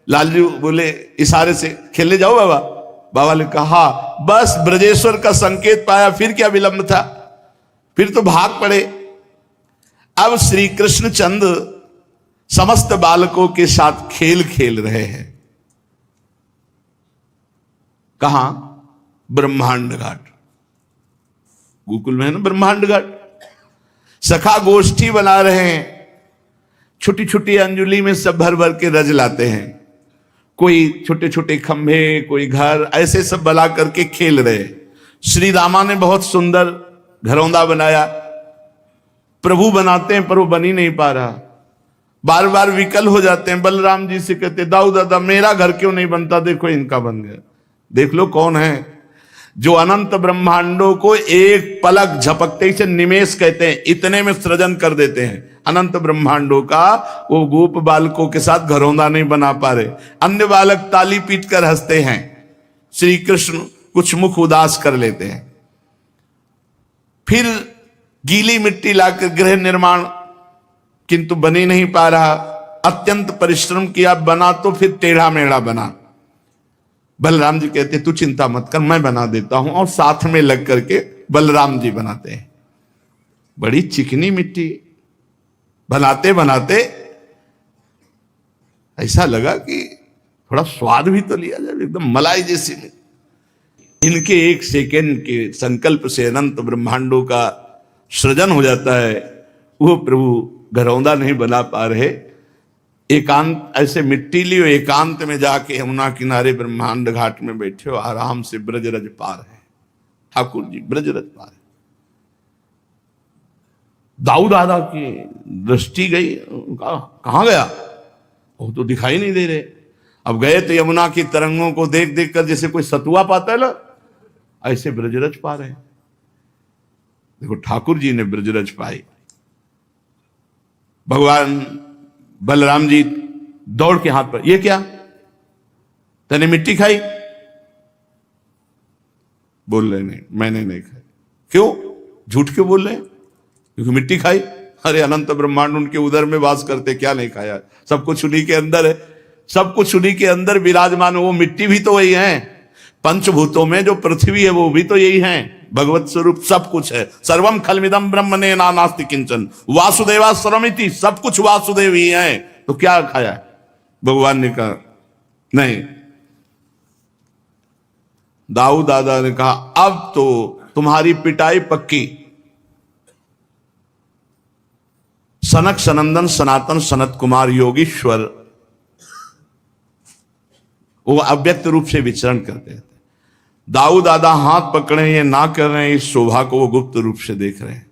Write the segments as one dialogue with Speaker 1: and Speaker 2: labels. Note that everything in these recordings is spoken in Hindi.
Speaker 1: लालजू बोले इशारे से, खेलने जाओ बाबा। बाबा ने कहा बस ब्रजेश्वर का संकेत पाया, फिर क्या विलंब था, फिर तो भाग पड़े। अब श्री कृष्ण चंद्र समस्त बालकों के साथ खेल खेल रहे हैं। कहां? ब्रह्मांड घाट। गोकुल में है ना ब्रह्मांड घाट। सखा गोष्ठी बना रहे हैं, छोटी छोटी अंजुली में सब भर भर के रज लाते हैं। कोई छोटे छोटे खंभे, कोई घर, ऐसे सब बना करके खेल रहे। श्री रामा ने बहुत सुंदर घरौंदा बनाया। प्रभु बनाते हैं पर वो बन ही नहीं पा रहा, बार बार विकल हो जाते हैं। बलराम जी से कहते दाऊ दादा मेरा घर क्यों नहीं बनता, देखो इनका बन गया। देख लो कौन है जो अनंत ब्रह्मांडों को एक पलक झपकते से, निमेष कहते हैं, इतने में सृजन कर देते हैं अनंत ब्रह्मांडों का। वो गोप बालकों के साथ घरौंदा नहीं बना पा रहे। अन्य बालक ताली पीट कर हंसते हैं, श्री कृष्ण कुछ मुख उदास कर लेते हैं। फिर गीली मिट्टी लाकर गृह निर्माण, किंतु बन ही नहीं पा रहा। अत्यंत परिश्रम किया, बना तो फिर टेढ़ा मेढ़ा बना। बलराम जी कहते तू चिंता मत कर, मैं बना देता हूं, और साथ में लग करके बलराम जी बनाते हैं। बड़ी चिकनी मिट्टी बनाते बनाते ऐसा लगा कि थोड़ा स्वाद भी तो लिया जाए, एकदम मलाई जैसी। इनके एक सेकेंड के संकल्प से अनंत ब्रह्मांडों का सृजन हो जाता है। वो प्रभु घरौंदा नहीं बना पा रहे। एकांत ऐसे मिट्टी लियो, एकांत में जाके यमुना किनारे ब्रह्मांड घाट में बैठे हो, आराम से ब्रजरज पार है। ठाकुर जी ब्रजरज पार है। दाऊ दादा की दृष्टि गई, कहां गया, वो तो दिखाई नहीं दे रहे। अब गए तो यमुना की तरंगों को देख देख कर जैसे कोई सतुआ पाता है ना, ऐसे ब्रजरज पा रहे हैं। देखो ठाकुर जी ने ब्रजरज पाई। भगवान बलराम जी दौड़ के हाथ पर, ये क्या, तने मिट्टी खाई? बोल रहे नहीं, मैंने नहीं खाई। क्यों झूठ क्यों बोल रहे हैं? क्योंकि मिट्टी खाई। अरे अनंत ब्रह्मांड उनके उदर में वास करते, क्या नहीं खाया? सब कुछ उन्हीं के अंदर है, सब कुछ उन्हीं के अंदर विराजमान। वो मिट्टी भी तो वही है, पंचभूतों में जो पृथ्वी है वो भी तो यही है, भगवत स्वरूप सब कुछ है। सर्वम खलमिदम ब्रह्मणे नास्ति किंचन वासुदेवा सर्वमिति, सब कुछ वासुदेव ही है। तो क्या खाया? भगवान ने कहा नहीं। दाऊ दादा ने कहा अब तो तुम्हारी पिटाई पक्की। सनक सनंदन सनातन सनत कुमार योगीश्वर वो अव्यक्त रूप से विचरण करते हैं। दाऊ दादा हाथ पकड़े ये ना कर रहे हैं, इस शोभा को वो गुप्त रूप से देख रहे हैं।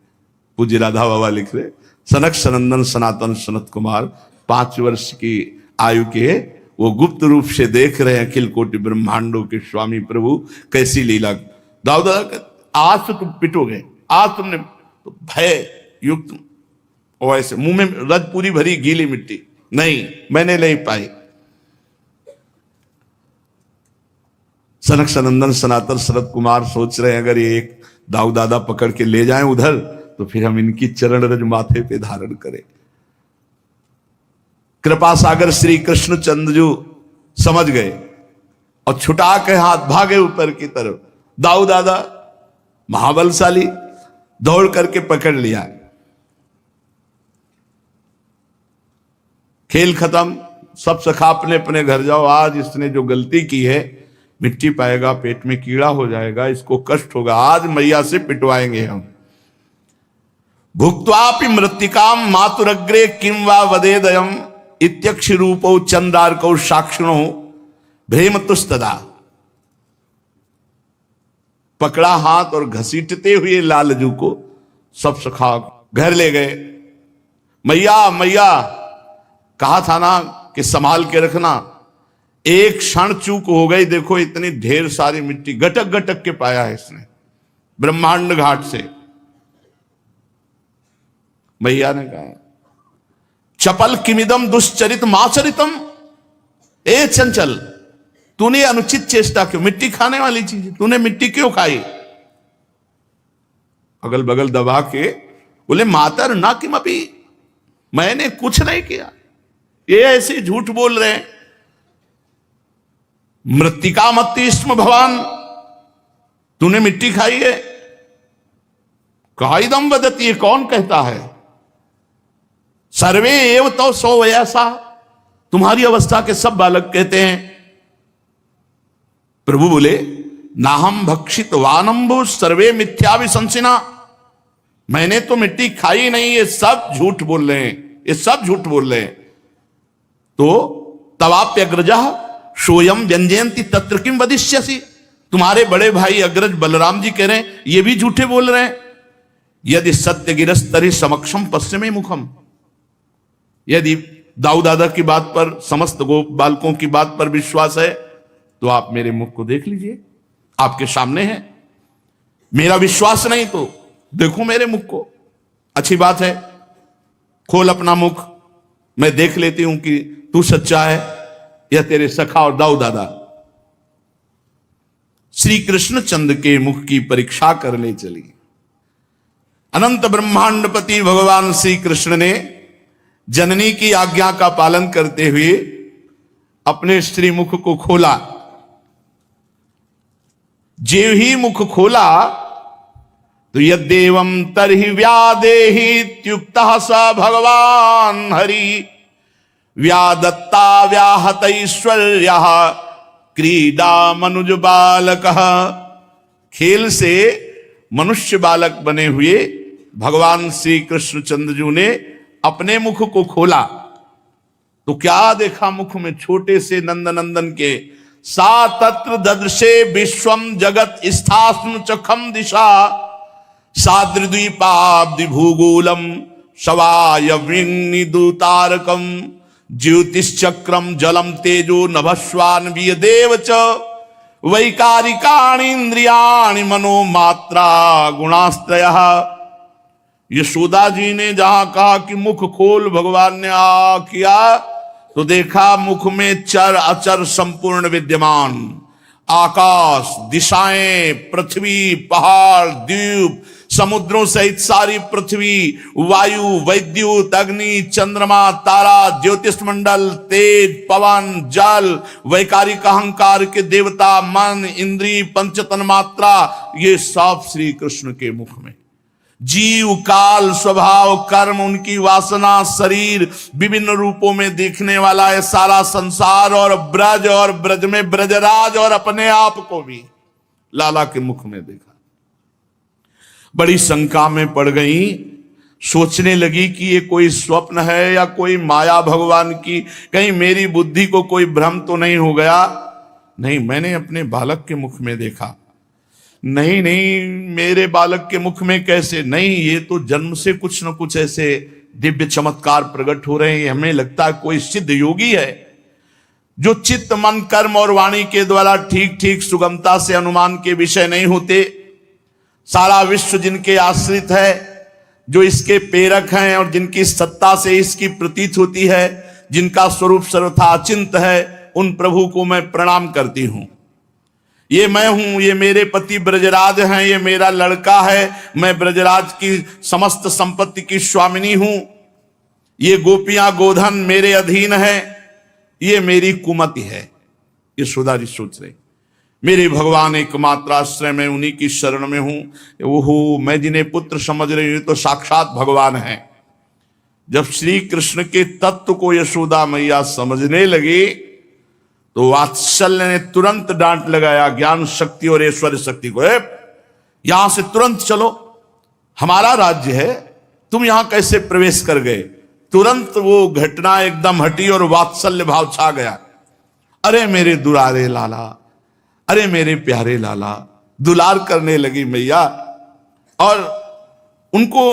Speaker 1: पूज्य राधा बाबा लिख रहे, सनक सनंदन सनातन सनत कुमार 5 वर्ष की आयु के, वो गुप्त रूप से देख रहे हैं अखिल कोटि ब्रह्मांडों के स्वामी प्रभु कैसी लीला। दाऊ दादा आज तो तुम पिटोगे, आज तुमने तो भय युक्त, और ऐसे मुंह में रज पूरी भरी गीली मिट्टी, नहीं मैंने नहीं पाई। सनक सनंदन सनातन सनत कुमार सोच रहे हैं अगर ये एक दाऊ दादा पकड़ के ले जाएं उधर, तो फिर हम इनकी चरण रज माथे पे धारण करें। कृपा सागर श्री कृष्ण चंद्र जो समझ गए और छुटा के हाथ भागे ऊपर की तरफ। दाऊ दादा महाबलशाली, दौड़ करके पकड़ लिया। खेल खत्म, सब सखा अपने अपने घर जाओ। आज इसने जो गलती की है, मिट्टी पाएगा, पेट में कीड़ा हो जाएगा, इसको कष्ट होगा, आज मैया से पिटवाएंगे हम। भुक्त्वापि मृत्तिकाम मातुरग्रे किम वा वदेदयम इत्यक्ष रूपो चंद्रार्कौ साक्षिणो भ्रेमतुस्तदा। पकड़ा हाथ और घसीटते हुए लालजू को सब सखा घर ले गए। मैया मैया कहा था ना कि संभाल के रखना, एक क्षण चूक हो गई। देखो इतनी ढेर सारी मिट्टी गटक गटक के पाया है इसने ब्रह्मांड घाट से। मैया ने कहा चपल किमिदम दुश्चरित माचरितम, ए चंचल तूने अनुचित चेष्टा क्यों, मिट्टी खाने वाली चीज तूने मिट्टी क्यों खाई? अगल बगल दबा के बोले मातर ना किमपि, मैंने कुछ नहीं किया, ये ऐसे झूठ बोल रहे हैं। मृत्तिका मत्ति स्म भवान, तूने मिट्टी खाई है? काइदम वदती, कौन कहता है? सर्वे एव तो सो वयसा, तुम्हारी अवस्था के सब बालक कहते हैं। प्रभु बोले नाहम भक्षित वानंबु सर्वे मिथ्या विशंसिना, मैंने तो मिट्टी खाई नहीं, ये सब झूठ बोल रहे हैं, ये सब झूठ बोल रहे हैं। तो तवाप्यग्रजा सोयम व्यंजयंती तत्र किम वदिष्यसि, तुम्हारे बड़े भाई अग्रज बलराम जी कह रहे हैं ये भी झूठे बोल रहे हैं। यदि सत्य गिरस्तरि समक्षम पश्चिमे मुखम, यदि दाऊ दादा की बात पर, समस्त गोप बालकों की बात पर विश्वास है तो आप मेरे मुख को देख लीजिए, आपके सामने है। मेरा विश्वास नहीं तो देखो मेरे मुख को, अच्छी बात है, खोल अपना मुख, मैं देख लेती हूं कि तू सच्चा है या तेरे सखा और दाऊ दादा। श्री कृष्ण चंद्र के मुख की परीक्षा करने चली। अनंत ब्रह्मांडपति भगवान श्री कृष्ण ने जननी की आज्ञा का पालन करते हुए अपने श्रीमुख को खोला। जेव ही मुख खोला तो यद्देवं तरहि व्यादेहीत्युक्तः स भगवान हरि, व्यादत्ता व्याहतैश्वर्यः क्रीडा मनुज बालकः। खेल से मनुष्य बालक बने हुए भगवान श्री कृष्ण चंद्रजू ने अपने मुख को खोला तो क्या देखा? मुख में छोटे से नंद नंदन के सा तत्र ददृशे विश्वम जगत स्थास्म चखम दिशा, साद्रिद्वीपाब्धि भूगोलम शवाय दूतारकम, ज्योतिश्चक्रम जलम तेजो नभस्वान देव च, वैकारिकाणि इंद्रियाणि मनोमात्रा गुणास्त्रयः। यशोदा जी ने जहां कहा कि मुख खोल, भगवान ने आ किया तो देखा मुख में चर अचर संपूर्ण विद्यमान, आकाश, दिशाएं, पृथ्वी, पहाड़, द्वीप, समुद्रों सहित सारी पृथ्वी, वायु, वैद्युत, अग्नि, चंद्रमा, तारा, ज्योतिष मंडल, तेज, पवन, जल, वैकारिक अहंकार के देवता, मन, इंद्री, पंचतन मात्रा, ये सब श्री कृष्ण के मुख में। जीव, काल, स्वभाव, कर्म, उनकी वासना, शरीर, विभिन्न रूपों में देखने वाला है सारा संसार, और ब्रज में ब्रजराज, और अपने आप को भी लाला के मुख में देखा। बड़ी शंका में पड़ गई, सोचने लगी कि ये कोई स्वप्न है या कोई माया भगवान की, कहीं मेरी बुद्धि को कोई भ्रम तो नहीं हो गया। नहीं, मैंने अपने बालक के मुख में देखा। नहीं नहीं, मेरे बालक के मुख में कैसे? नहीं, ये तो जन्म से कुछ न कुछ ऐसे दिव्य चमत्कार प्रकट हो रहे हैं। हमें लगता है कोई सिद्ध योगी है जो चित्त, मन, कर्म और वाणी के द्वारा ठीक ठीक सुगमता से अनुमान के विषय नहीं होते। सारा विश्व जिनके आश्रित है, जो इसके प्रेरक हैं और जिनकी सत्ता से इसकी प्रतीत होती है, जिनका स्वरूप सर्वथा अचिंत है, उन प्रभु को मैं प्रणाम करती हूं। ये मैं हूं, ये मेरे पति ब्रजराज हैं, ये मेरा लड़का है, मैं ब्रजराज की समस्त संपत्ति की स्वामिनी हूं। ये गोपियां गोधन मेरे अधीन है, ये मेरी कुमति है। ये यशोदा जी सोच रहे, मेरे भगवान एकमात्र आश्रय में, उन्हीं की शरण में हूं। ओहो, मैं जिन्हें पुत्र समझ रही हूं तो साक्षात भगवान है। जब श्री कृष्ण के तत्व को यशोदा मैया समझने लगी तो वात्सल्य ने तुरंत डांट लगाया ज्ञान शक्ति और ऐश्वर्य शक्ति को, यहां से तुरंत चलो, हमारा राज्य है, तुम यहां कैसे प्रवेश कर गए? तुरंत वो घटना एकदम हटी और वात्सल्य भाव छा गया। अरे मेरे दुलारे लाला, अरे मेरे प्यारे लाला, दुलार करने लगी मैया। और उनको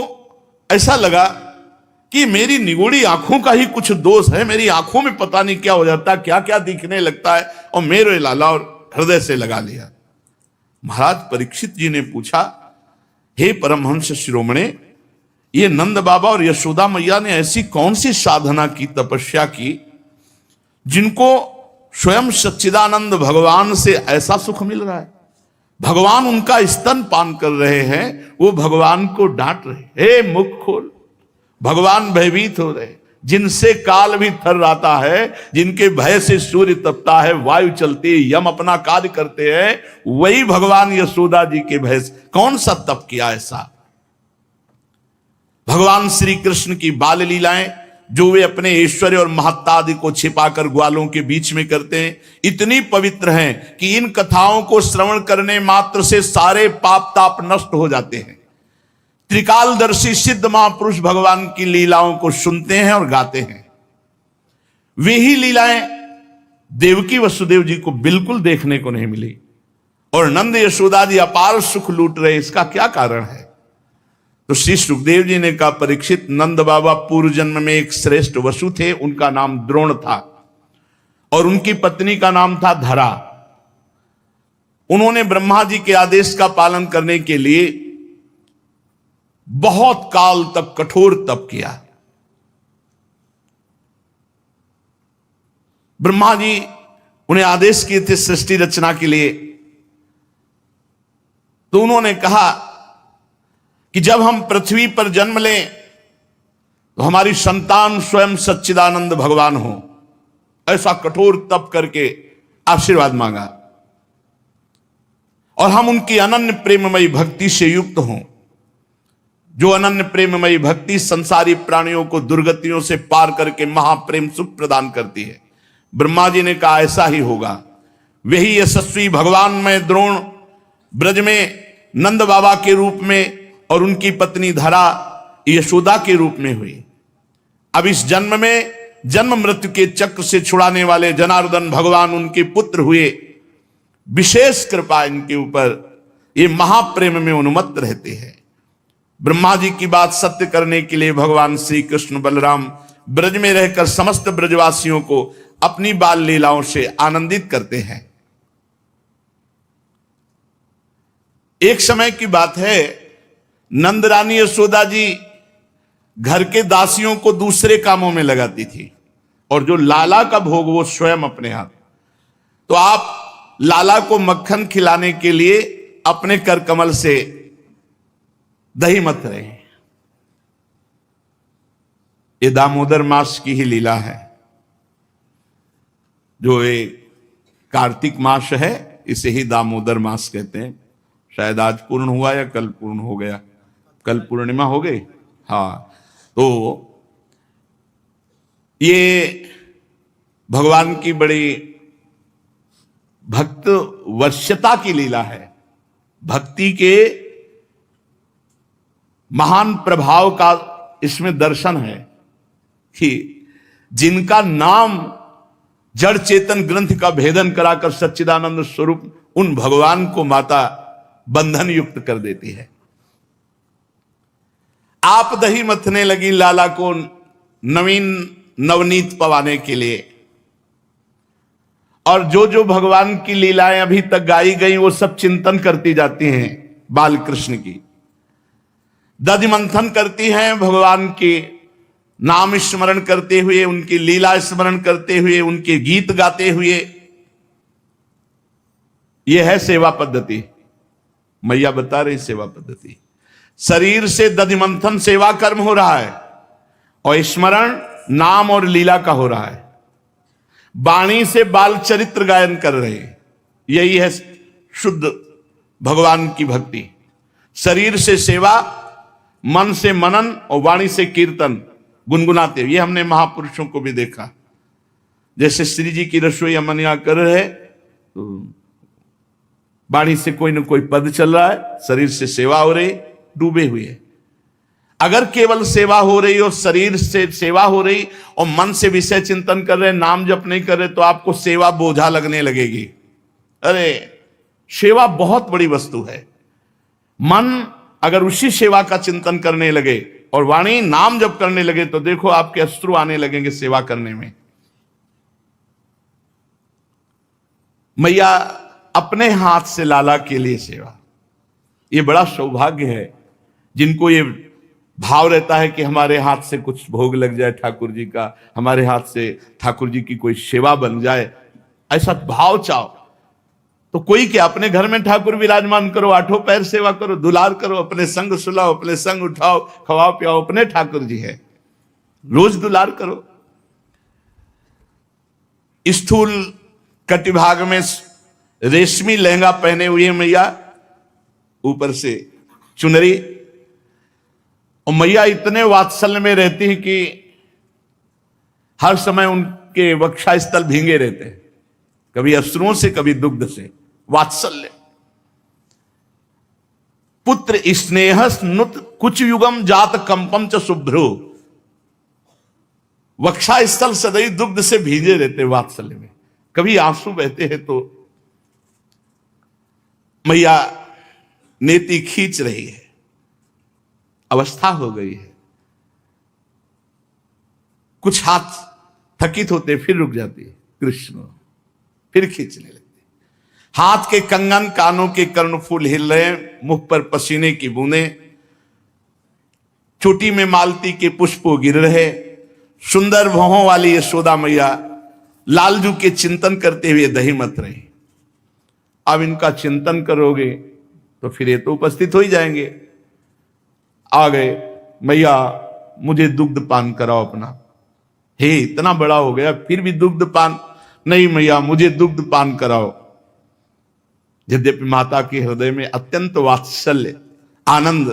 Speaker 1: ऐसा लगा कि मेरी निगोड़ी आंखों का ही कुछ दोष है, मेरी आंखों में पता नहीं क्या हो जाता, क्या क्या दिखने लगता है, और मेरे लाला और हृदय से लगा लिया। महाराज परीक्षित जी ने पूछा, हे परमहंस शिरोमणे, ये नंद बाबा और यशोदा मैया ने ऐसी कौन सी साधना की, तपस्या की, जिनको स्वयं सच्चिदानंद भगवान से ऐसा सुख मिल रहा है? भगवान उनका स्तन पान कर रहे हैं, वो भगवान को डांट रहे, हे मुख खोल। भगवान भयभीत हो रहे, जिनसे काल भी थर्राता है, जिनके भय से सूर्य तपता है, वायु चलती है, यम अपना कार्य करते हैं, वही भगवान यशोदा जी के भय से कौन सा तप किया ऐसा। भगवान श्री कृष्ण की बाल लीलाएं जो वे अपने ऐश्वर्य और महत्ता आदि को छिपाकर ग्वालों के बीच में करते हैं, इतनी पवित्र हैं कि इन कथाओं को श्रवण करने मात्र से सारे पाप ताप नष्ट हो जाते हैं। त्रिकालदर्शी सिद्ध महापुरुष भगवान की लीलाओं को सुनते हैं और गाते हैं। वे ही लीलाएं देवकी वसुदेव जी को बिल्कुल देखने को नहीं मिली और नंद यशोदा जी अपार सुख लूट रहे। इसका क्या कारण है? तो श्री सुखदेव जी ने कहा, परीक्षित, नंद बाबा पूर्व जन्म में एक श्रेष्ठ वसु थे, उनका नाम द्रोण था और उनकी पत्नी का नाम था धरा। उन्होंने ब्रह्मा जी के आदेश का पालन करने के लिए बहुत काल तक कठोर तप किया। ब्रह्मा जी उन्हें आदेश किए थे सृष्टि रचना के लिए, तो उन्होंने कहा कि जब हम पृथ्वी पर जन्म लें तो हमारी संतान स्वयं सच्चिदानंद भगवान हो। ऐसा कठोर तप करके आशीर्वाद मांगा और हम उनकी अनन्य प्रेममयी भक्ति से युक्त हों। जो अनन्य प्रेममयी भक्ति संसारी प्राणियों को दुर्गतियों से पार करके महाप्रेम सुख प्रदान करती है। ब्रह्मा जी ने कहा ऐसा ही होगा। वही यशस्वी भगवान में द्रोण ब्रज में नंद बाबा के रूप में और उनकी पत्नी धरा यशोदा के रूप में हुई। अब इस जन्म में जन्म मृत्यु के चक्र से छुड़ाने वाले जनार्दन भगवान उनके पुत्र हुए। विशेष कृपा इनके ऊपर, ये महाप्रेम में उन्मत्त रहते हैं। ब्रह्मा जी की बात सत्य करने के लिए भगवान श्री कृष्ण बलराम ब्रज में रहकर समस्त ब्रजवासियों को अपनी बाल लीलाओं से आनंदित करते हैं। एक समय की बात है, नंदरानी यशोदा जी घर के दासियों को दूसरे कामों में लगाती थी और जो लाला का भोग वो स्वयं अपने हाथ। तो आप लाला को मक्खन खिलाने के लिए अपने कर कमल से दही मत रहे। ये दामोदर मास की ही लीला है। जो ये कार्तिक मास है इसे ही दामोदर मास कहते हैं। शायद आज पूर्ण हुआ या कल पूर्ण हो गया, कल पूर्णिमा हो गई। हाँ, तो ये भगवान की बड़ी भक्त वश्यता की लीला है। भक्ति के महान प्रभाव का इसमें दर्शन है कि जिनका नाम जड़ चेतन ग्रंथ का भेदन कराकर सच्चिदानंद स्वरूप उन भगवान को माता बंधन युक्त कर देती है। आप दही मथने लगी लाला को नवीन नवनीत पवाने के लिए, और जो जो भगवान की लीलाएं अभी तक गाई गई वो सब चिंतन करती जाती हैं बाल कृष्ण की। दधि मंथन करती हैं भगवान के नाम स्मरण करते हुए, उनकी लीला स्मरण करते हुए, उनके गीत गाते हुए। यह है सेवा पद्धति। मैया बता रही सेवा पद्धति। शरीर से दधि मंथन सेवा कर्म हो रहा है और स्मरण नाम और लीला का हो रहा है। वाणी से बाल चरित्र गायन कर रहे हैं। यही है शुद्ध भगवान की भक्ति। शरीर से सेवा, मन से मनन और वाणी से कीर्तन गुनगुनाते। ये हमने महापुरुषों को भी देखा। जैसे श्री जी की रसोई अमनिया कर रहे, तो वाणी से कोई ना कोई पद चल रहा है, शरीर से सेवा हो रही, डूबे हुए। अगर केवल सेवा हो रही और शरीर से सेवा हो रही और मन से विषय चिंतन कर रहे, नाम जप नहीं कर रहे, तो आपको सेवा बोझा लगने लगेगी। अरे सेवा बहुत बड़ी वस्तु है। मन अगर उसी सेवा का चिंतन करने लगे और वाणी नाम जप करने लगे तो देखो आपके अश्रु आने लगेंगे सेवा करने में। मैया अपने हाथ से लाला के लिए सेवा, ये बड़ा सौभाग्य है। जिनको ये भाव रहता है कि हमारे हाथ से कुछ भोग लग जाए ठाकुर जी का, हमारे हाथ से ठाकुर जी की कोई सेवा बन जाए, ऐसा भाव चाहो तो कोई क्या, अपने घर में ठाकुर विराजमान करो, आठों पैर सेवा करो, दुलार करो, अपने संग सुलाओ, अपने संग उठाओ, खवाओ पियाओ, अपने ठाकुर जी है। रोज दुलार करो। स्थूल कटिभाग में रेशमी लहंगा पहने हुए मैया, ऊपर से चुनरी, और मैया इतने वात्सल्य में रहती है कि हर समय उनके वक्षा स्थल भींगे रहते हैं, कभी अश्रुओं से कभी दुग्ध से। वात्सल्य। पुत्र स्नेह नुत कुछ युगम जात कंपम च शुभ्रो। वक्षा स्थल सदैव दुग्ध से भीगे रहते वात्सल्य में, कभी आंसू बहते हैं तो मैया नेति खींच रही है, अवस्था हो गई है। कुछ हाथ थकित होते फिर रुक जाती है कृष्ण, फिर खींचने लगती। हाथ के कंगन, कानों के कर्णफूल हिल रहे, मुख पर पसीने की बूंदें, चोटी में मालती के पुष्प गिर रहे। सुंदर भौहों वाली यशोदा मैया लालजू के चिंतन करते हुए दही मत रही। अब इनका चिंतन करोगे तो फिर ये तो उपस्थित हो ही जाएंगे। आ गए, मैया मुझे दुग्ध पान कराओ अपना। हे, इतना बड़ा हो गया फिर भी दुग्ध पान? नहीं मैया, मुझे दुग्ध पान कराओ। यद्यपि माता के हृदय में अत्यंत वात्सल्य, आनंद।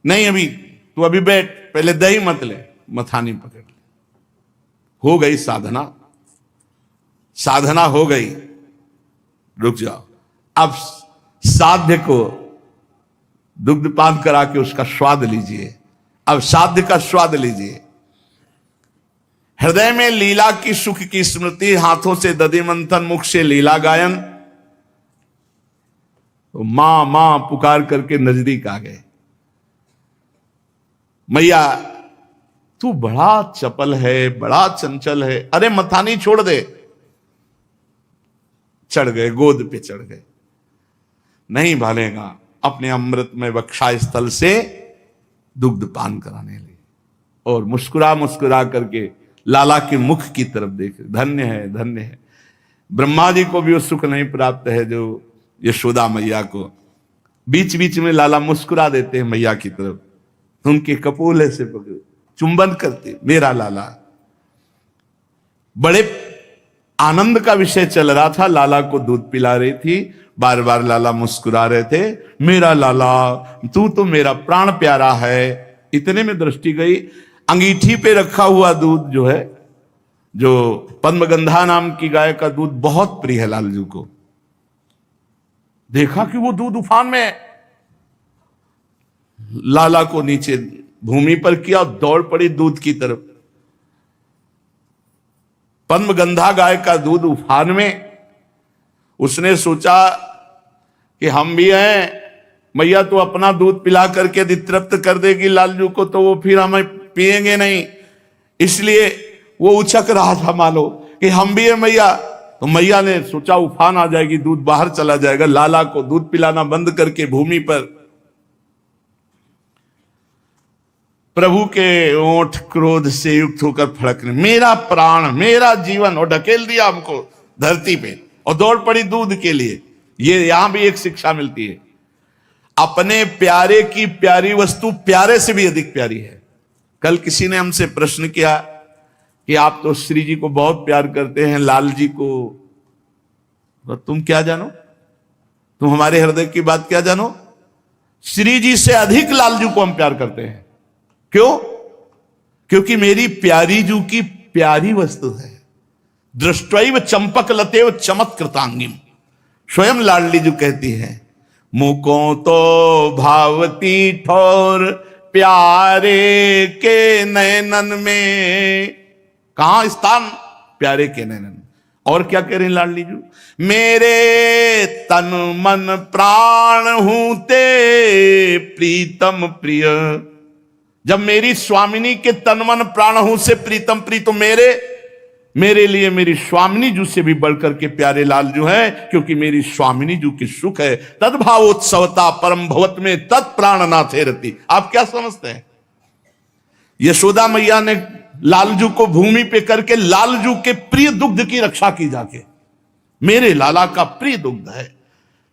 Speaker 1: नहीं, अभी तू अभी बैठ, पहले दही मत ले, मथानी पकड़ ले। हो गई साधना, साधना हो गई, रुक जाओ। अब साध्य को दुग्ध पान करा के उसका स्वाद लीजिए। अब साध्य का स्वाद लीजिए। हृदय में लीला की सुख की स्मृति, हाथों से दधि मंथन, मुख से लीला गायन। तो मां मां पुकार करके नजदीक आ गए। मैया तू बड़ा चपल है, बड़ा चंचल है, अरे मथानी छोड़ दे। चढ़ गए, गोद पे चढ़ गए। नहीं भालेगा, अपने अमृत में वक्षा स्थल से दुग्ध पान कराने लगे और मुस्कुरा मुस्कुरा करके लाला के मुख की तरफ देखे। धन्य है, धन्य है। ब्रह्मा जी को भी वो सुख नहीं प्राप्त है जो यशोदा मैया को। बीच बीच में लाला मुस्कुरा देते हैं मैया की तरफ, उनके कपोले से पकड़ चुंबन करते, मेरा लाला। बड़े आनंद का विषय चल रहा था, लाला को दूध पिला रही थी, बार बार लाला मुस्कुरा रहे थे, मेरा लाला तू तो मेरा प्राण प्यारा है। इतने में दृष्टि गई, अंगीठी पे रखा हुआ दूध जो है, जो पद्मगंधा नाम की गाय का दूध बहुत प्रिय है लालजू को। देखा कि वो दूध उफान में है। लाला को नीचे भूमि पर किया, दौड़ पड़ी दूध की तरफ। पद्मगंधा गाय का दूध उफान में। उसने सोचा कि हम भी हैं, मैया तो अपना दूध पिला करके यदि तृप्त कर देगी लालजू को तो वो फिर हमें पिएंगे नहीं। इसलिए वो उछक रहा था मानो कि हम भी हैं मैया। तो मैया ने सोचा उफान आ जाएगी, दूध बाहर चला जाएगा, लाला को दूध पिलाना बंद करके भूमि पर। प्रभु के ओंठ क्रोध से युक्त होकर फड़कने, मेरा प्राण, मेरा जीवन, और ढकेल दिया हमको धरती पे और दौड़ पड़ी दूध के लिए। ये यहां भी एक शिक्षा मिलती है, अपने प्यारे की प्यारी वस्तु प्यारे से भी अधिक प्यारी है। कल किसी ने हमसे प्रश्न किया कि आप तो श्री जी को बहुत प्यार करते हैं, लाल जी को तो तुम क्या जानो? तुम हमारे हृदय की बात क्या जानो? श्री जी से अधिक लालजू को हम प्यार करते हैं। क्यों? क्योंकि मेरी प्यारी जू की प्यारी वस्तु है। दृष्टैव चंपक लतेव चमत्कृतांगिम। स्वयं लाडली जू कहती है, मुको तो भावती ठोर प्यारे के नयनन में। कहां स्थान? प्यारे के नयनन। और क्या कह रहे हैं लाडली जू? मेरे तन मन प्राण हूं ते प्रीतम प्रिय। जब मेरी स्वामिनी के तन मन प्राण हूं से प्रीतम प्रिय, तो मेरे लिए मेरी स्वामिनी जू से भी बढ़कर के प्यारे लालजू है, क्योंकि मेरी स्वामिनी जू की सुख है। तद्भावोत्सवता परम भवत में तत्प्राण नाथे रति। आप क्या समझते हैं? यशोदा मैया ने लालजू को भूमि पे करके लालजू के प्रिय दुग्ध की रक्षा की जाके। मेरे लाला का प्रिय दुग्ध है,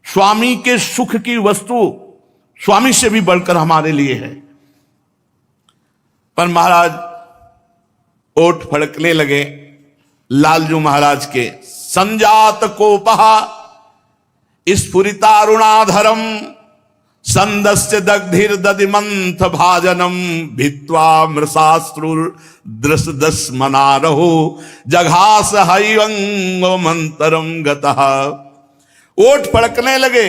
Speaker 1: स्वामी के सुख की वस्तु स्वामी से भी बढ़कर हमारे लिए है। पर महाराज ओठ फड़कने लगे लालजू महाराज के। संजात कोपहा स्फुरितारुणाधरम संदस्य दग्धिर दधिमंथ भाजनम भित्वा मृषाश्रुर्दृशदस मनारहो जघास हरिवंगो मंतरम गतः। ओठ फड़कने लगे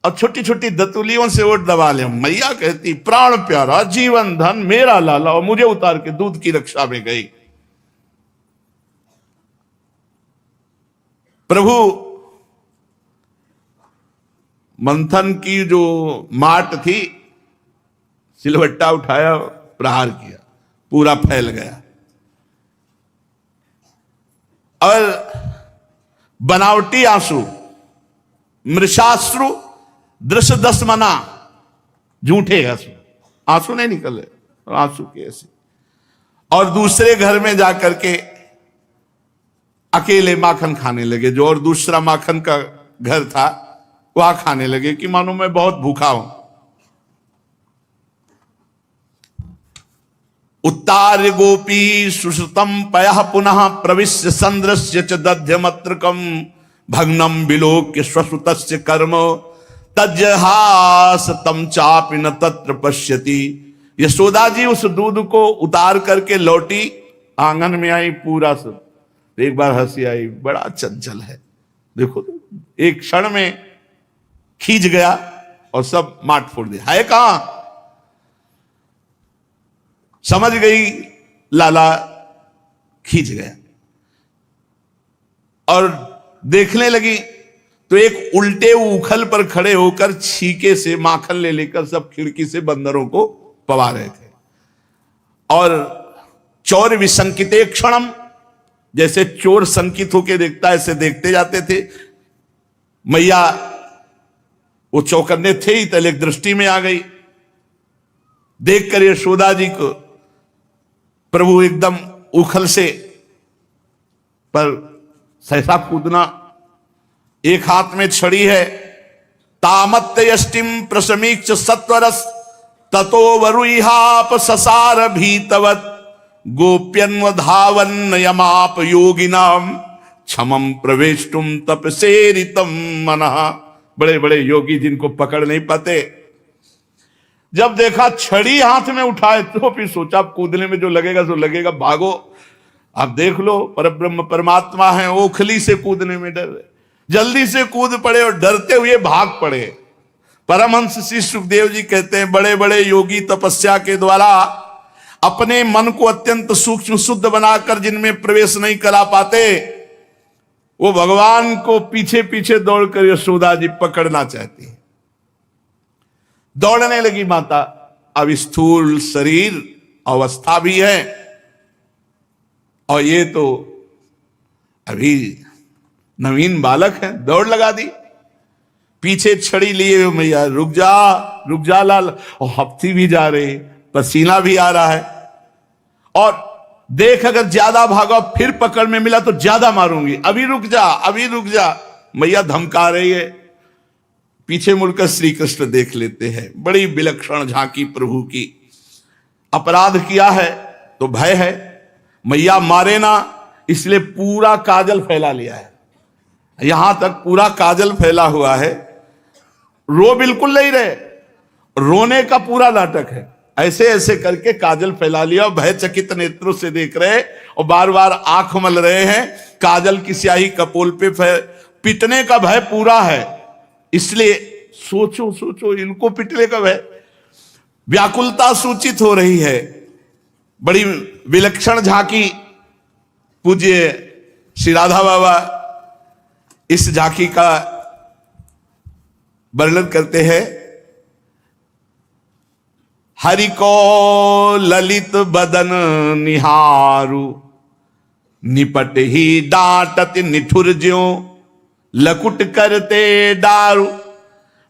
Speaker 1: और छोटी छोटी दतुलियों से ओठ दबा ले। मैया कहती प्राण प्यारा जीवन धन मेरा लाला, और मुझे उतार के दूध की रक्षा में गई। प्रभु मंथन की जो माट थी, सिलवट्टा उठाया, प्रहार किया, पूरा फैल गया। और बनावटी आंसू, मृषाश्रु दृश्य दसमना, झूठे आंसू, आंसू नहीं निकले, आंसू के ऐसे। और दूसरे घर में जाकर के अकेले माखन खाने लगे। जो और दूसरा माखन का घर था वहां खाने लगे कि मानो मैं बहुत भूखा हूं। उत्तार्य गोपी सुश्रुतम पयः पुनः प्रविश्य संद्रस्य च दध्यमत्रकम भग्नम विलोक्य स्वश्रुतस्य कर्म तज्जहास तम चापि न तत्र पश्यति। यशोदा जी उस दूध को उतार करके लौटी, आंगन में आई, पूरा सब एक बार हंसी आई, बड़ा चंचल है, देखो एक क्षण में खींच गया और सब माट फोड़ दिया। है कहां? समझ गई लाला, खींच गया। और देखने लगी तो एक उल्टे उखल पर खड़े होकर छीके से माखन ले लेकर सब खिड़की से बंदरों को पवा रहे थे। और चौर विसंकिते क्षणम, जैसे चोर संकित होके देखता है ऐसे देखते जाते थे। मैया वो चौकन्ने थे ही, तले दृष्टि में आ गई। देखकर यशोदा जी को प्रभु एकदम उखल से पर सहसा कूदना, एक हाथ में छड़ी है। तामत्त यष्टिम प्रसमीक्ष सत्वरस ततो वरुहाप ससार भीतवत गोप्यन्वधावन यमाप योगिनाम क्षमम प्रवेष्टुम तपसेरितम मनः। बड़े बड़े योगी जिनको पकड़ नहीं पाते, जब देखा छड़ी हाथ में उठाए तो फिर सोचा कूदने में जो लगेगा सो लगेगा, भागो। आप देख लो परब्रह्म परमात्मा है, ओखली से कूदने में डर रहे, जल्दी से कूद पड़े और डरते हुए भाग पड़े। परमहंस श्री सुखदेव जी कहते हैं बड़े बड़े योगी तपस्या के द्वारा अपने मन को अत्यंत सूक्ष्म शुद्ध बनाकर जिनमें प्रवेश नहीं करा पाते, वो भगवान को पीछे पीछे दौड़कर यशोदा जी पकड़ना चाहती है। दौड़ने लगी माता। अब स्थूल शरीर अवस्था भी है और ये तो अभी नवीन बालक है, दौड़ लगा दी। पीछे छड़ी लिए मैया रुक जा लाल, और हफ्ती भी जा रही, पसीना भी आ रहा है। और देख अगर ज्यादा भागा फिर पकड़ में मिला तो ज्यादा मारूंगी, अभी रुक जा। मैया धमका रही है। पीछे मुड़कर श्री कृष्ण देख लेते हैं। बड़ी विलक्षण झांकी प्रभु की। अपराध किया है तो भय है, मैया मारे ना, इसलिए पूरा काजल फैला लिया है, यहां तक पूरा काजल फैला हुआ है। रो बिल्कुल नहीं रहे, रोने का पूरा नाटक है। ऐसे ऐसे करके काजल फैला लिया और भयचकित नेत्रों से देख रहे और बार बार आंख मल रहे हैं। काजल की स्याही कपोल पे पिटने का भय पूरा है, इसलिए सोचो इनको पिटने का भय। व्याकुलता सूचित हो रही है। बड़ी विलक्षण झांकी पूज्य श्री राधा बाबा इस झांकी का वर्णन करते हैं। हरि को ललित बदन निहारू निपट ही डांटत निठुर ज्यों लकुट करते डारू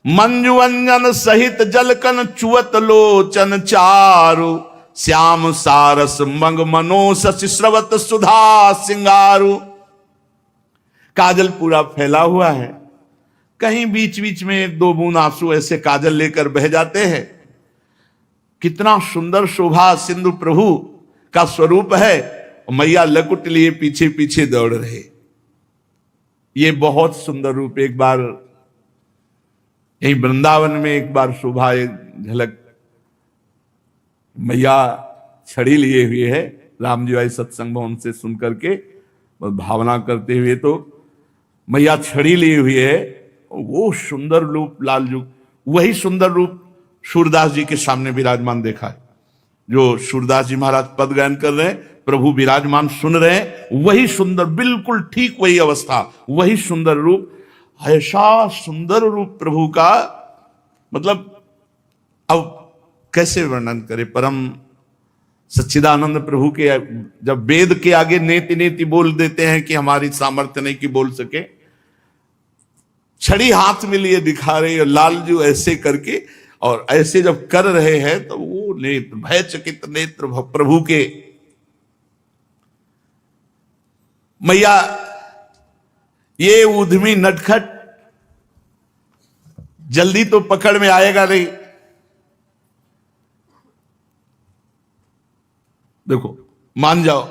Speaker 1: मंजु अंजन सहित जलकन चुअत लोचन चारु श्याम सारस मंग मनो शशि स्रवत सुधा सिंगारू। काजल पूरा फैला हुआ है, कहीं बीच बीच में एक दो बूंद आंसू ऐसे काजल लेकर बह जाते हैं। कितना सुंदर शोभा सिंधु प्रभु का स्वरूप है, मैया लकुट लिए पीछे पीछे दौड़ रहे। ये बहुत सुंदर रूप एक बार यही वृंदावन में एक बार शोभा एक झलक मैया छड़ी लिए हुए है। राम जी आई सत्संग भवन से सुन करके भावना करते हुए तो मैया छड़ी लिए हुए है। वो सुंदर रूप लाल जुग, वही सुंदर रूप सूरदास जी के सामने विराजमान देखा है। जो सूरदास जी महाराज पद गायन कर रहे हैं, प्रभु विराजमान सुन रहे हैं, वही सुंदर, बिल्कुल ठीक वही अवस्था, वही सुंदर रूप। ऐसा सुंदर रूप प्रभु का, मतलब अब कैसे वर्णन करें। परम सच्चिदानंद प्रभु के जब वेद के आगे नेति नेति बोल देते हैं कि हमारी सामर्थ्य नहीं कि बोल सके, छड़ी हाथ में लिए दिखा रहे और लालजू ऐसे करके और ऐसे जब कर रहे हैं तो वो नेत्र, भयचकित नेत्र प्रभु के। मैया ये उद्यमी नटखट जल्दी तो पकड़ में आएगा नहीं। देखो, मान जाओ,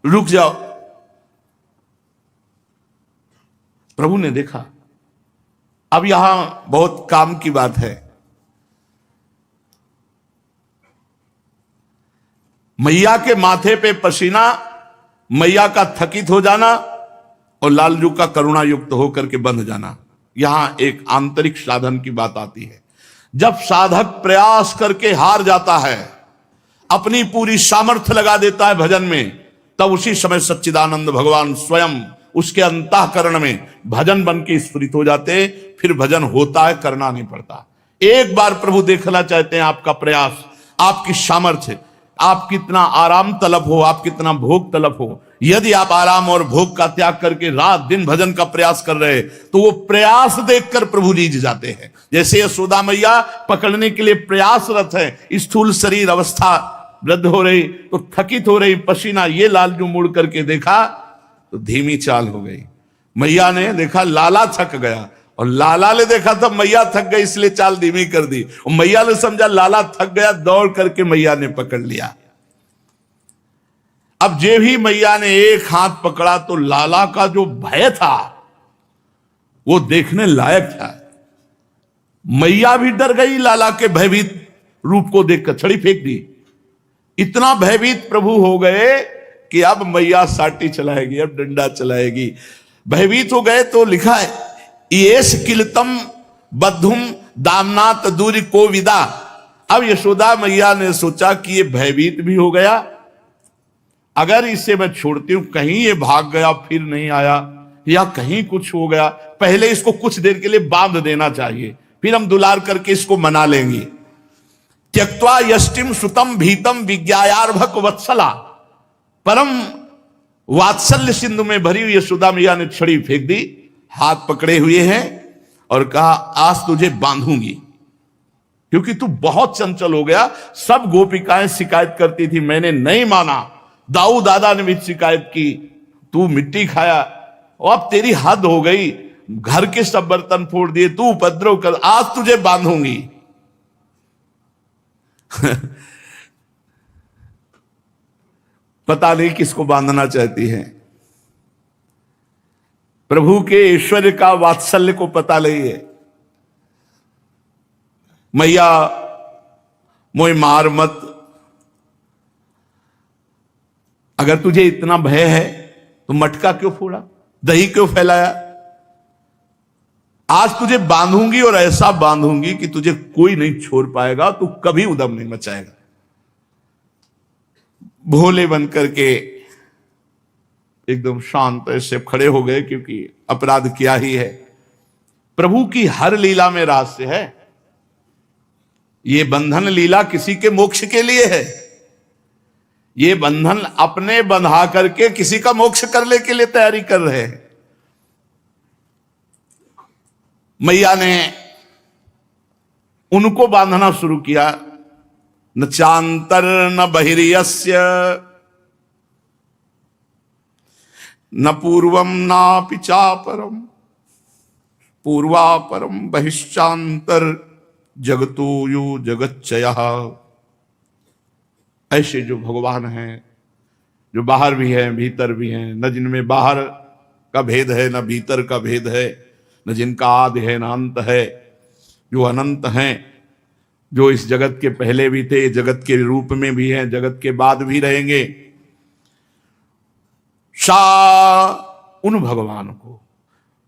Speaker 1: रुक जाओ। प्रभु ने देखा। अब यहां बहुत काम की बात है। मैया के माथे पे पसीना, मैया का थकित हो जाना और लालजू का करुणा युक्त होकर के बंध जाना, यहां एक आंतरिक साधन की बात आती है। जब साधक प्रयास करके हार जाता है, अपनी पूरी सामर्थ्य लगा देता है भजन में, तब उसी समय सच्चिदानंद भगवान स्वयं उसके अंतःकरण में भजन बन के स्फुरित हो जाते। फिर भजन होता है, करना नहीं पड़ता। एक बार प्रभु देखना चाहते हैं आपका प्रयास, आपकी सामर्थ्य, आप कितना आराम तलब हो, आप कितना भोग तलब हो। यदि आप आराम और भोग का त्याग करके रात दिन भजन का प्रयास कर रहे तो वो प्रयास देखकर प्रभु रीझ जाते हैं। जैसे यशोदा मैया पकड़ने के लिए प्रयासरत है, स्थूल शरीर अवस्था वृद्ध हो रही तो थकित हो रही, पसीना, ये लालजू मुड़ करके देखा तो धीमी चाल हो गई। मैया ने देखा लाला थक गया और लाला ने देखा तब मैया थक गई, इसलिए चाल धीमी कर दी। और मैया ने समझा लाला थक गया, दौड़ करके मैया ने पकड़ लिया। अब जे भी मैया ने एक हाथ पकड़ा तो लाला का जो भय था वो देखने लायक था। मैया भी डर गई लाला के भयभीत रूप को देखकर, छड़ी फेंक दी। इतना भयभीत प्रभु हो गए कि अब मैया साटी चलाएगी, अब डंडा चलाएगी। भयभीत हो गए तो लिखा है, येस किलतम बद्धुम दामनात दूरी को विदा। अब यशोदा मैया ने सोचा कि ये भयभीत भी हो गया, अगर इसे मैं छोड़ती हूं, कहीं ये भाग गया फिर नहीं आया, या कहीं कुछ हो गया, पहले इसको कुछ देर के लिए बांध देना चाहिए, फिर हम दुलार करके इसको मना लेंगे। त्यक्त्वा यष्टिम सुतम भीतम विज्ञायार्भक वत्सला। परम वात्सल्य सिंधु में भरी हुई यशोदा मैया ने छड़ी फेंक दी, हाथ पकड़े हुए हैं और कहा आज तुझे बांधूंगी, क्योंकि तू बहुत चंचल हो गया। सब गोपिकाएं शिकायत करती थी, मैंने नहीं माना। दाऊ दादा ने भी शिकायत की, तू मिट्टी खाया, और अब तेरी हद हो गई, घर के सब बर्तन फोड़ दिए, तू उपद्रव कर, आज तुझे बांधूंगी। पता नहीं किसको बांधना चाहती है। प्रभु के ऐश्वर्य का वात्सल्य को पता नहीं है। मैया मोय मार मत, अगर तुझे इतना भय है तो मटका क्यों फोड़ा, दही क्यों फैलाया। आज तुझे बांधूंगी और ऐसा बांधूंगी कि तुझे कोई नहीं छोड़ पाएगा, तू कभी उद्यम नहीं मचाएगा। भोले बन करके एकदम शांत ऐसे खड़े हो गए, क्योंकि अपराध किया ही है। प्रभु की हर लीला में रहस्य है। ये बंधन लीला किसी के मोक्ष के लिए है। ये बंधन अपने बंधा करके किसी का मोक्ष करने के लिए तैयारी कर रहे हैं। मैया ने उनको बांधना शुरू किया। न चांतर न बहिर्यस्य न पूर्वम नापि चापरम पूर्वापरम बहिश्चांतर जगतो यो जगच्चयः। ऐसे जो भगवान हैं, जो बाहर भी हैं भीतर भी हैं, न जिनमें बाहर का भेद है न भीतर का भेद है, न जिनका आदि है न अंत है, जो अनंत हैं, जो इस जगत के पहले भी थे, जगत के रूप में भी हैं, जगत के बाद भी रहेंगे, सा उन भगवान को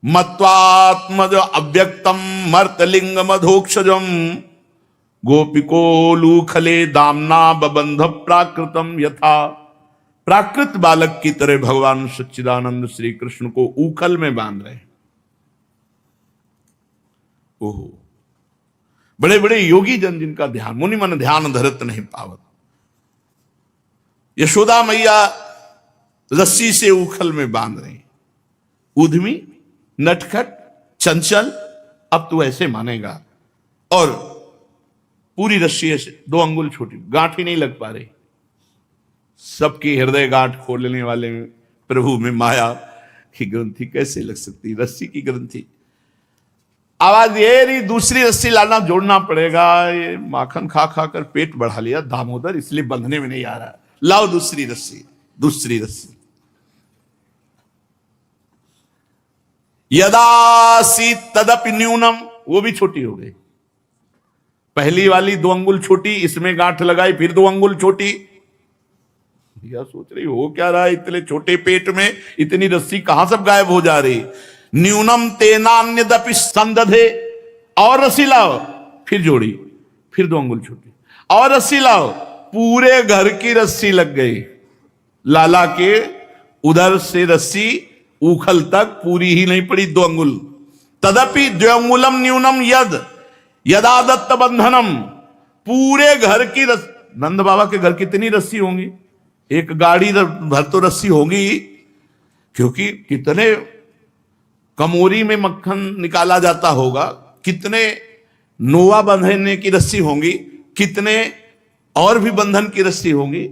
Speaker 1: मत्वात्मज अव्यक्तम मर्तलिंग मधोक्षजम गोपिको लूखले दामना बबंध प्राकृतम यथा, प्राकृत बालक की तरह भगवान सच्चिदानंद श्री कृष्ण को ऊखल में बांध रहे हैं। ओहो, बड़े बड़े योगी जन जिनका ध्यान, मुनि मन ध्यान धरत नहीं पावत। यशोदा मैया रस्सी से ऊखल में बांध रही, उद्यमी नटखट चंचल, अब तू ऐसे मानेगा, और पूरी रस्सी ऐसे 2 अंगुल छोटी, गांठ ही नहीं लग पा रही। सबकी हृदय गांठ खोलने वाले प्रभु में माया की ग्रंथि कैसे लग सकती, रस्सी की ग्रंथि। आवाज ये रही, दूसरी रस्सी लाना, जोड़ना पड़ेगा, ये माखन खा खा कर पेट बढ़ा लिया दामोदर, इसलिए बंधने में नहीं आ रहा, लाओ दूसरी रस्सी, दूसरी रस्सी। यदासी तदपि न्यूनम, वो भी छोटी हो गई। पहली वाली 2 अंगुल छोटी, इसमें गांठ लगाई, फिर 2 अंगुल छोटी। यह सोच रही हो क्या रहा है, इतने छोटे पेट में इतनी रस्सी कहां सब गायब हो जा रही। न्यूनम तेनान्यदपि संदधे, और रस्सी लाओ, फिर जोड़ी, फिर 2 अंगुल छोटी, और रस्सी लाओ, पूरे घर की रस्सी लग गई। लाला के उधर से रस्सी ऊखल तक पूरी ही नहीं पड़ी 2 अंगुल। तदपि 2 अंगुलम न्यूनम यद यदादत्त बंधनम, पूरे घर की नंद बाबा के घर कितनी रस्सी होंगी, एक गाड़ी भर तो रस्सी होगी, क्योंकि कितने कमोरी में मक्खन निकाला जाता होगा, कितने नोवा बंधने की रस्सी होंगी, कितने और भी बंधन की रस्सी होंगी,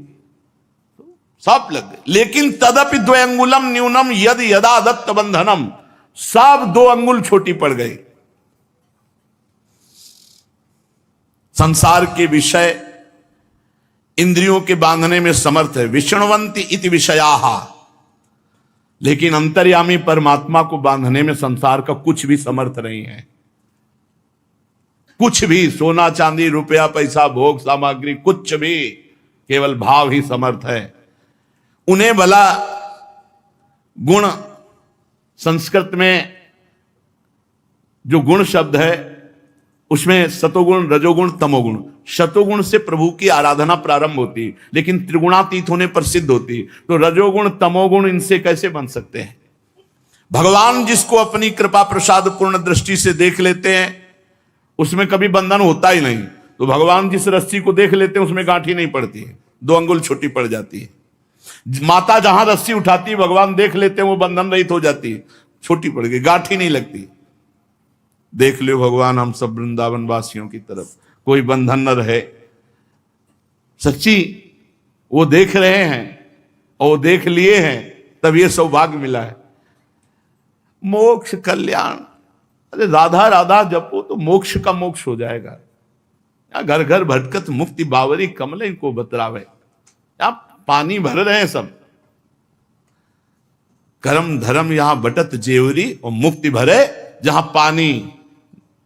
Speaker 1: सब लग गए। लेकिन तदपि 2 अंगुलम न्यूनम यद यदा दत्त बंधनम, सब 2 अंगुल छोटी पड़ गई। संसार के विषय इंद्रियों के बांधने में समर्थ है, विष्णुवंती इति विषयाः, लेकिन अंतर्यामी परमात्मा को बांधने में संसार का कुछ भी समर्थ नहीं है। कुछ भी, सोना चांदी रुपया पैसा भोग सामग्री कुछ भी, केवल भाव ही समर्थ है। उन्हें भला गुण, संस्कृत में जो गुण शब्द है उसमें सतोगुण रजोगुण तमोगुण, शतोगुण से प्रभु की आराधना प्रारंभ होती, लेकिन त्रिगुणातीत होने पर सिद्ध होती, तो रजोगुण तमोगुण इनसे कैसे बन सकते हैं। भगवान जिसको अपनी कृपा प्रसाद पूर्ण दृष्टि से देख लेते हैं उसमें कभी बंधन होता ही नहीं। तो भगवान जिस रस्सी को देख लेते हैं उसमें गांठी नहीं पड़ती है, 2 अंगुल छोटी पड़ जाती है। माता जहां रस्सी उठाती भगवान देख लेते हैं वो बंधन रहित हो जाती है, छोटी पड़ गई, गांठी नहीं लगती। देख लो भगवान हम सब वृंदावन वासियों की तरफ कोई बंधन न रहे। सच्ची वो देख रहे हैं और देख लिए हैं, तब ये सौभाग्य मिला है। मोक्ष कल्याण, अरे राधा राधा जपो तो मोक्ष का मोक्ष हो जाएगा। या घर घर भटकत मुक्ति बावरी कमल इनको बतरावे, या पानी भर रहे हैं सब। कर्म धर्म यहां बटत जेवरी और मुक्ति भरे जहां पानी।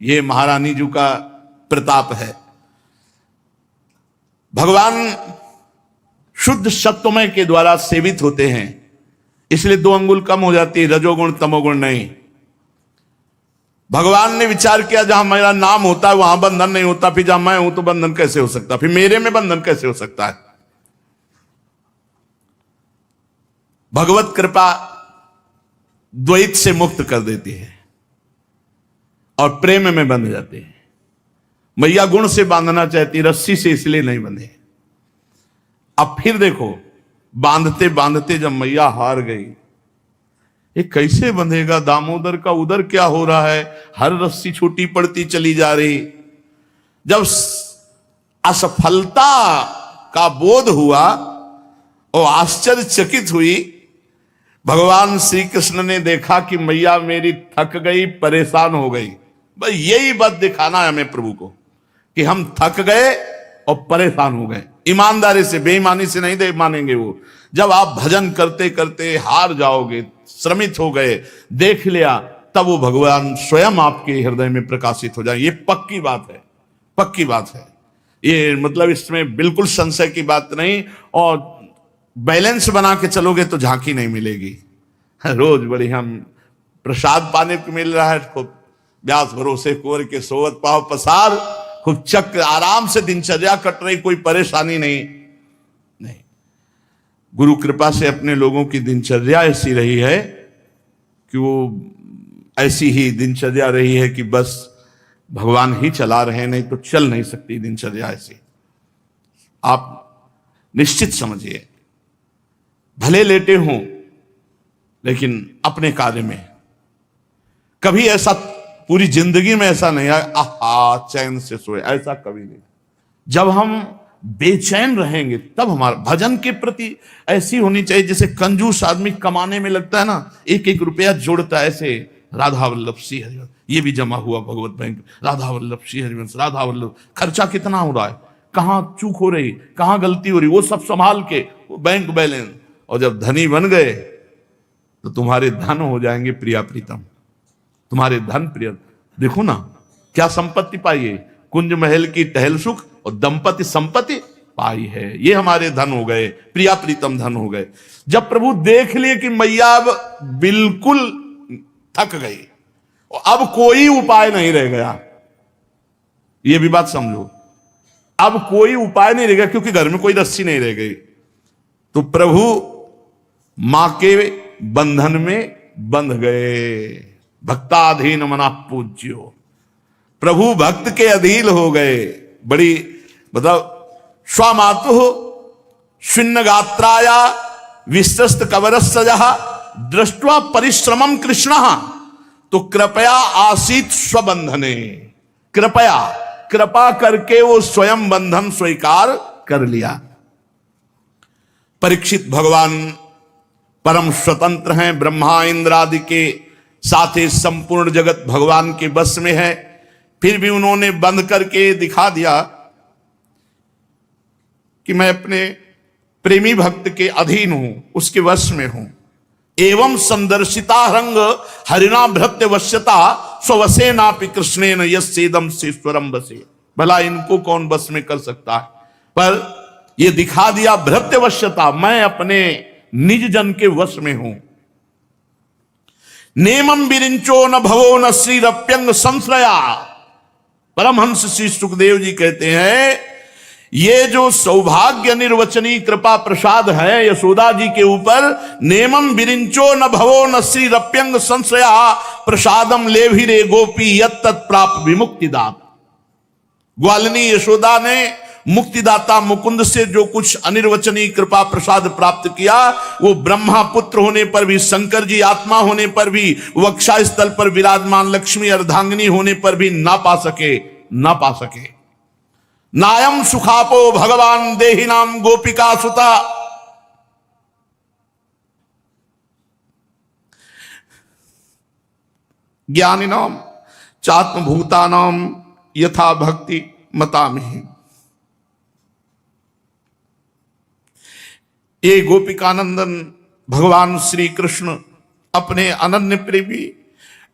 Speaker 1: ये महारानी जी का प्रताप है। भगवान शुद्ध सत्वमय के द्वारा सेवित होते हैं, इसलिए 2 अंगुल कम हो जाती है, रजोगुण तमोगुण नहीं। भगवान ने विचार किया जहां मेरा नाम होता है वहां बंधन नहीं होता, फिर जहां मैं हूं तो बंधन कैसे हो सकता, फिर मेरे में बंधन कैसे हो सकता है। भगवत कृपा द्वैत से मुक्त कर देती है और प्रेम में बंध जाते हैं। मैया गुण से बांधना चाहती, रस्सी से इसलिए नहीं बंधे। अब फिर देखो, बांधते बांधते जब मैया हार गई, ये कैसे बंधेगा दामोदर का उधर क्या हो रहा है, हर रस्सी छोटी पड़ती चली जा रही। जब असफलता का बोध हुआ और आश्चर्यचकित हुई, भगवान श्री कृष्ण ने देखा कि मैया मेरी थक गई, परेशान हो गई। बस यही बात दिखाना है हमें प्रभु को कि हम थक गए और परेशान हो गए। ईमानदारी से, बेईमानी से नहीं दे मानेंगे वो। जब आप भजन करते करते हार जाओगे, श्रमित हो गए, देख लिया, तब वो भगवान स्वयं आपके हृदय में प्रकाशित हो जाए। ये पक्की बात है, पक्की बात है ये, मतलब इसमें बिल्कुल संशय की बात नहीं। और बैलेंस बना के चलोगे तो झांकी नहीं मिलेगी। रोज बड़ी हम प्रसाद पाने को मिल रहा है, खूब व्यास भरोसे कुंवर के सोवत पाव पसार, खूब चक्र आराम से दिनचर्या कट रही, कोई परेशानी नहीं। गुरु कृपा से अपने लोगों की दिनचर्या ऐसी रही है कि वो ऐसी ही दिनचर्या रही है कि बस भगवान ही चला रहे हैं, नहीं तो चल नहीं सकती दिनचर्या ऐसी। आप निश्चित समझिए, भले लेटे हों लेकिन अपने कार्य में। कभी ऐसा पूरी जिंदगी में ऐसा नहीं है आहा चैन से सोए, ऐसा कभी नहीं। जब हम बेचैन रहेंगे तब हमारा भजन के प्रति ऐसी होनी चाहिए, जैसे कंजूस आदमी कमाने में लगता है ना, एक एक रुपया जोड़ता है, ऐसे राधा वल्लभ सिंह हरिवंश, ये भी जमा हुआ भगवत बैंक, राधा वल्लभ सिंह हरिवंश, राधा वल्लभ, खर्चा कितना हो रहा है, कहाँ चूक हो रही, कहाँ गलती हो रही, वो सब संभाल के वो बैंक बैलेंस। और जब धनी बन गए तो तुम्हारे धन हो जाएंगे प्रिया प्रीतम, तुम्हारे धन प्रिय। देखो ना क्या संपत्ति पाई है, कुंज महल की टहल सुख और दंपति संपत्ति पाई है, ये हमारे धन हो गए, प्रिया प्रीतम धन हो गए। जब प्रभु देख लिए कि मैया अब बिल्कुल थक गई और अब कोई उपाय नहीं रह गया, ये भी बात समझो, अब कोई उपाय नहीं रह गया क्योंकि घर में कोई रस्सी नहीं रह गई, तो प्रभु मां के बंधन में बंध गए। भक्ताधीन मना पूज्यो, प्रभु भक्त के अधीन हो गए। बड़ी मतलब स्वामातु शून्य गात्राया विस्तस्त कवरस्सजः दृष्ट्वा परिश्रमम कृष्ण तो कृपया आसीत स्वबंधने, कृपया कृपा करके वो स्वयं बंधन स्वीकार कर लिया। परीक्षित भगवान परम स्वतंत्र हैं, ब्रह्मा इंद्र आदि के साथ ही संपूर्ण जगत भगवान के बस में है, फिर भी उन्होंने बंद करके दिखा दिया कि मैं अपने प्रेमी भक्त के अधीन हूं, उसके वश में हूं। एवं संदर्शिता रंग हरिणा भृत्य वश्यता स्वसे नापि कृष्णेन यस्सेदम सेश्वरम बसे। भला इनको कौन बस में कर सकता है, पर यह दिखा दिया भृत्य वश्यता, मैं अपने निज जन के वश में हूं। नेमम विरिंचो न भवो न श्रीरप्यंग संश्रया। परमहंस श्री सुखदेव जी कहते हैं ये जो सौभाग्य निर्वचनीय कृपा प्रसाद है यशोदा जी के ऊपर, नेमम विरिंचो न भवो न श्रीरप्यंग संश्रया प्रसादम लेभिरे गोपी यत्तत् प्राप्त विमुक्तिदात। ग्वालिनी यशोदा ने मुक्तिदाता मुकुंद से जो कुछ अनिर्वचनीय कृपा प्रसाद प्राप्त किया, वो ब्रह्मा पुत्र होने पर भी, शंकर जी आत्मा होने पर भी, वक्षा स्थल पर विराजमान लक्ष्मी अर्धांगिनी होने पर भी ना पा सके। नायम सुखापो भगवान देहिनाम गोपिका सुता। ज्ञानिनाम चात्मभूतानाम यथा भक्ति मतामि। ये गोपिकानंदन भगवान श्री कृष्ण अपने अनन्य प्रेमी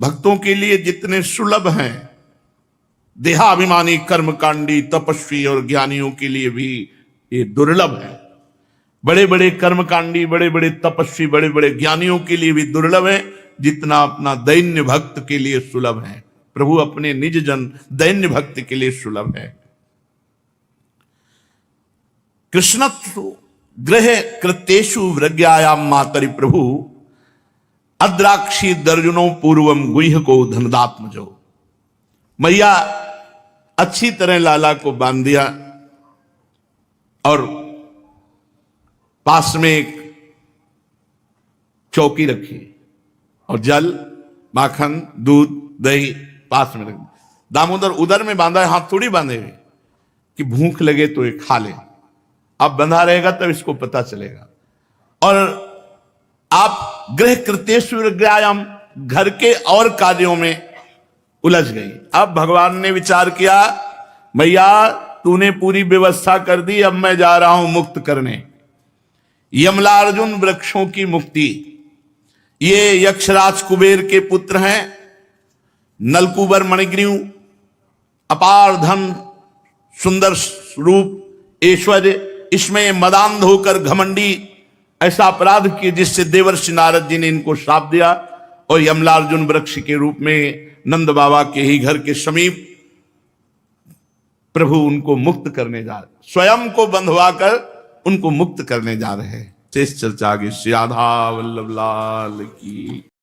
Speaker 1: भक्तों के लिए जितने सुलभ हैं, देहाभिमानी कर्मकांडी तपस्वी और ज्ञानियों के लिए भी ये दुर्लभ है। बड़े बड़े कर्मकांडी, बड़े बड़े तपस्वी, बड़े बड़े ज्ञानियों के लिए भी दुर्लभ है जितना अपना दैन्य भक्त के लिए सुलभ है। प्रभु अपने निज जन दैन्य भक्त के लिए सुलभ है। कृष्णत्व ग्रह कृत्येषु व्रज्ञायाम मातरि प्रभु अद्राक्षी दर्जनों पूर्वम गुह्य को धनदात्मजो। मैया अच्छी तरह लाला को बांध दिया और पास में एक चौकी रखी और जल, माखन, दूध, दही पास में रखी। दामोदर उधर में बांधा है, हाथ थोड़ी बांधे हुए कि भूख लगे तो ये खा ले। अब बंधा रहेगा तब इसको पता चलेगा। और आप गृह कृत्येषु व्यायाम, घर के और कार्यों में उलझ गई। अब भगवान ने विचार किया, भैया तूने पूरी व्यवस्था कर दी, अब मैं जा रहा हूं मुक्त करने। यमलार्जुन वृक्षों की मुक्ति। ये यक्षराज कुबेर के पुत्र हैं। नलकुबर मणिग्रीव, अपार धन, सुंदर रूप, ऐश्वर्य, इसमें मदांध होकर घमंडी ऐसा अपराध किए जिससे देवर्षि नारद जी ने इनको श्राप दिया और यमलार्जुन वृक्ष के रूप में नंद बाबा के ही घर के समीप प्रभु उनको मुक्त करने जा रहे, स्वयं को बंधवा कर उनको मुक्त करने जा रहे हैं। शेष चर्चा आगे। श्री राधा वल्लभ लाल की।